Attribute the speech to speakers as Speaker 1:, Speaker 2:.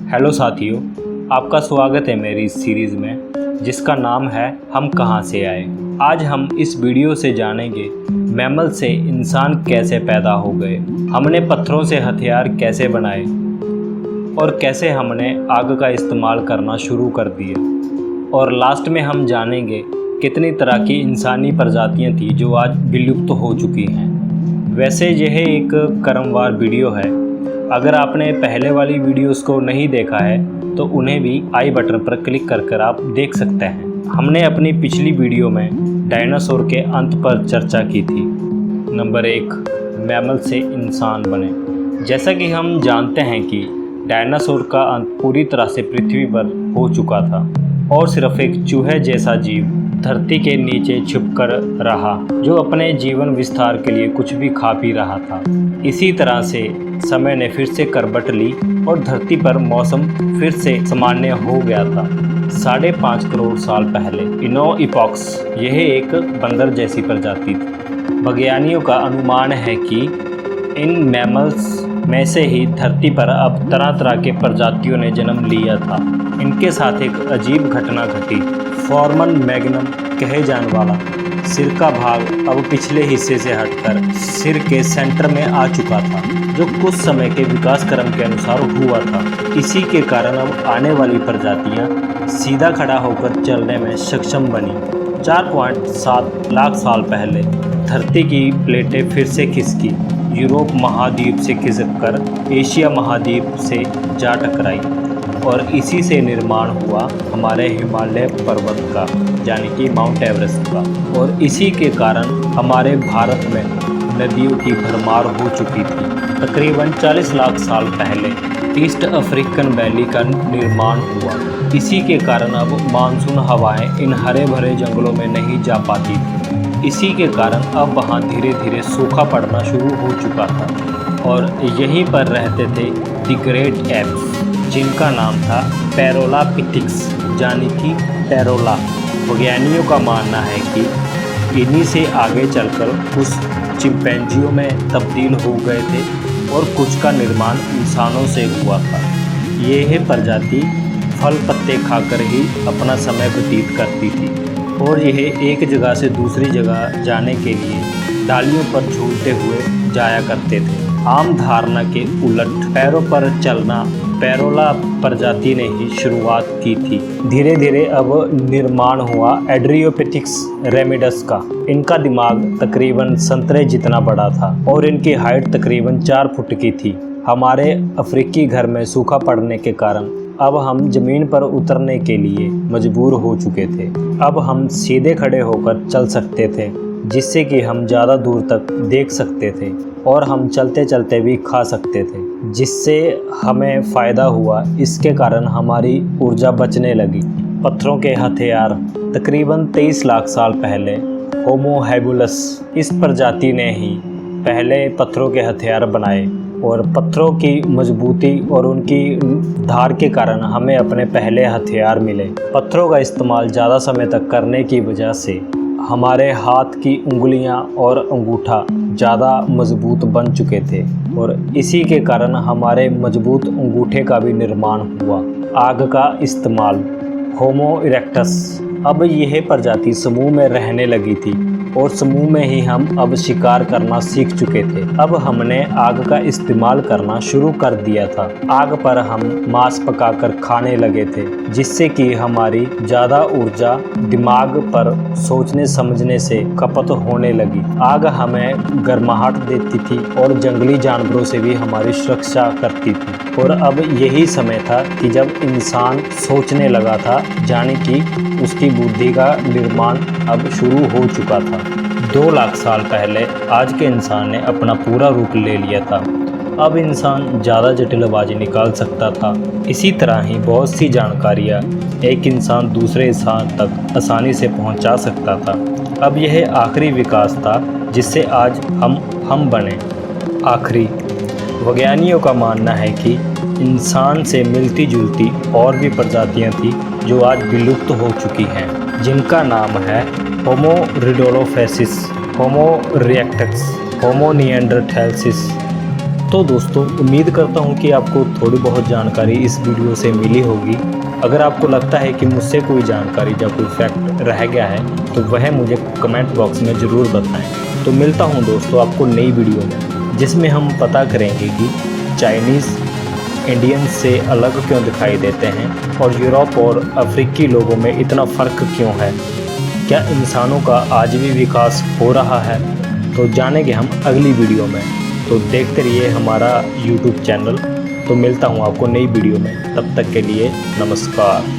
Speaker 1: Hello साथियों, आपका स्वागत है मेरी इस सीरीज़ में जिसका नाम है हम कहां से आए। आज हम इस वीडियो से जानेंगे मैमल से इंसान कैसे पैदा हो गए, हमने पत्थरों से हथियार कैसे बनाए और कैसे हमने आग का इस्तेमाल करना शुरू कर दिया, और लास्ट में हम जानेंगे कितनी तरह की इंसानी प्रजातियां थी जो आज विलुप्त हो चुकी हैं। वैसे यह एक क्रमवार वीडियो है। अगर आपने पहले वाली वीडियोस को नहीं देखा है तो उन्हें भी आई बटन पर क्लिक कर आप देख सकते हैं। हमने अपनी पिछली वीडियो में डायनासोर के अंत पर चर्चा की थी। नंबर 1, मैमल से इंसान बने। जैसा कि हम जानते हैं कि डायनासोर का अंत पूरी तरह से पृथ्वी पर हो चुका था और सिर्फ एक चूहे जैसा जीव धरती के नीचे छिपकर रहा जो अपने जीवन विस्तार के लिए कुछ भी खा पी रहा था। इसी तरह से समय ने फिर से करवट ली और धरती पर मौसम फिर से सामान्य हो गया था। 5.5 करोड़ साल पहले इनो इपॉक्स यह एक बंदर जैसी प्रजाति थी। वैज्ञानिकों का अनुमान है कि इन मैमल्स में से ही धरती पर अब तरह तरह के प्रजातियों ने जन्म लिया था। इनके साथ एक अजीब घटना घटी। फॉर्मन मैग्नम कहे जाने वाला सिर का भाग अब पिछले हिस्से से हटकर सिर के सेंटर में आ चुका था, जो कुछ समय के विकास क्रम के अनुसार हुआ था। इसी के कारण अब आने वाली प्रजातियां सीधा खड़ा होकर चलने में सक्षम बनी। 4.7 लाख साल पहले धरती की प्लेटें फिर से खिसकी, यूरोप महाद्वीप से खिसककर एशिया महाद्वीप से जा टकराई और इसी से निर्माण हुआ हमारे हिमालय पर्वत का, यानी कि माउंट एवरेस्ट का। और इसी के कारण हमारे भारत में नदियों की भरमार हो चुकी थी। तकरीबन 40 लाख साल पहले ईस्ट अफ्रीकन वैली का निर्माण हुआ। इसी के कारण अब मानसून हवाएं इन हरे भरे जंगलों में नहीं जा पाती थी। इसी के कारण अब वहाँ धीरे धीरे सूखा पड़ना शुरू हो चुका था और यहीं पर रहते थे द ग्रेट एप्स, जिनका नाम था पैरोलापिटिक्स, यानी कि पैरोला। वैज्ञानिकों का मानना है कि इन्हीं से आगे चलकर कुछ चिंपैंजियों में तब्दील हो गए थे और कुछ का निर्माण इंसानों से हुआ था। यह प्रजाति फल पत्ते खाकर ही अपना समय व्यतीत करती थी और यह एक जगह से दूसरी जगह जाने के लिए डालियों पर झूलते हुए जाया करते थे। आम धारणा के उलट पैरों पर चलना पैरोला प्रजाति ने ही शुरुआत की थी। धीरे धीरे अब निर्माण हुआ एड्रियोपेटिक्स रेमिडस का। इनका दिमाग तकरीबन संतरे जितना बड़ा था और इनकी हाइट तकरीबन 4 फुट की थी। हमारे अफ्रीकी घर में सूखा पड़ने के कारण अब हम जमीन पर उतरने के लिए मजबूर हो चुके थे। अब हम सीधे खड़े होकर चल सकते थे, जिससे कि हम ज़्यादा दूर तक देख सकते थे और हम चलते चलते भी खा सकते थे, जिससे हमें फ़ायदा हुआ। इसके कारण हमारी ऊर्जा बचने लगी। पत्थरों के हथियार। तकरीबन 23 लाख साल पहले होमो हैबिलस इस प्रजाति ने ही पहले पत्थरों के हथियार बनाए और पत्थरों की मजबूती और उनकी धार के कारण हमें अपने पहले हथियार मिले। पत्थरों का इस्तेमाल ज़्यादा समय तक करने की वजह से हमारे हाथ की उंगलियां और अंगूठा ज़्यादा मजबूत बन चुके थे और इसी के कारण हमारे मजबूत अंगूठे का भी निर्माण हुआ। आग का इस्तेमाल। होमो इरेक्टस। अब यह प्रजाति समूह में रहने लगी थी और समूह में ही हम अब शिकार करना सीख चुके थे। अब हमने आग का इस्तेमाल करना शुरू कर दिया था। आग पर हम मांस पकाकर खाने लगे थे, जिससे कि हमारी ज़्यादा ऊर्जा दिमाग पर सोचने समझने से खपत होने लगी। आग हमें गर्माहट देती थी और जंगली जानवरों से भी हमारी सुरक्षा करती थी। और अब यही समय था कि जब इंसान सोचने लगा था, यानी कि उसकी बुद्धि का निर्माण अब शुरू हो चुका था। 2 लाख साल पहले आज के इंसान ने अपना पूरा रूप ले लिया था। अब इंसान ज़्यादा जटिल आवाज़ें निकाल सकता था। इसी तरह ही बहुत सी जानकारियाँ एक इंसान दूसरे इंसान तक आसानी से पहुँचा सकता था। अब यह आखिरी विकास था जिससे आज हम बने। आखिरी। वैज्ञानिकों का मानना है कि इंसान से मिलती जुलती और भी प्रजातियाँ थी जो आज विलुप्त हो चुकी हैं, जिनका नाम है होमो रिडोलोफेसिस, होमो इरेक्टस, होमो निएंडरथैलेंसिस, तो दोस्तों उम्मीद करता हूँ कि आपको थोड़ी बहुत जानकारी इस वीडियो से मिली होगी। अगर आपको लगता है कि मुझसे कोई जानकारी या कोई फैक्ट रह गया है तो वह मुझे कमेंट बॉक्स में ज़रूर बताएं। तो मिलता हूँ दोस्तों आपको नई वीडियो में, जिसमें हम पता करेंगे कि चाइनीज़ इंडियंस से अलग क्यों दिखाई देते हैं और यूरोप और अफ्रीकी लोगों में इतना फ़र्क क्यों है। क्या इंसानों का आज भी विकास हो रहा है? तो जानेंगे हम अगली वीडियो में। तो देखते रहिए हमारा YouTube चैनल। तो मिलता हूँ आपको नई वीडियो में, तब तक के लिए नमस्कार।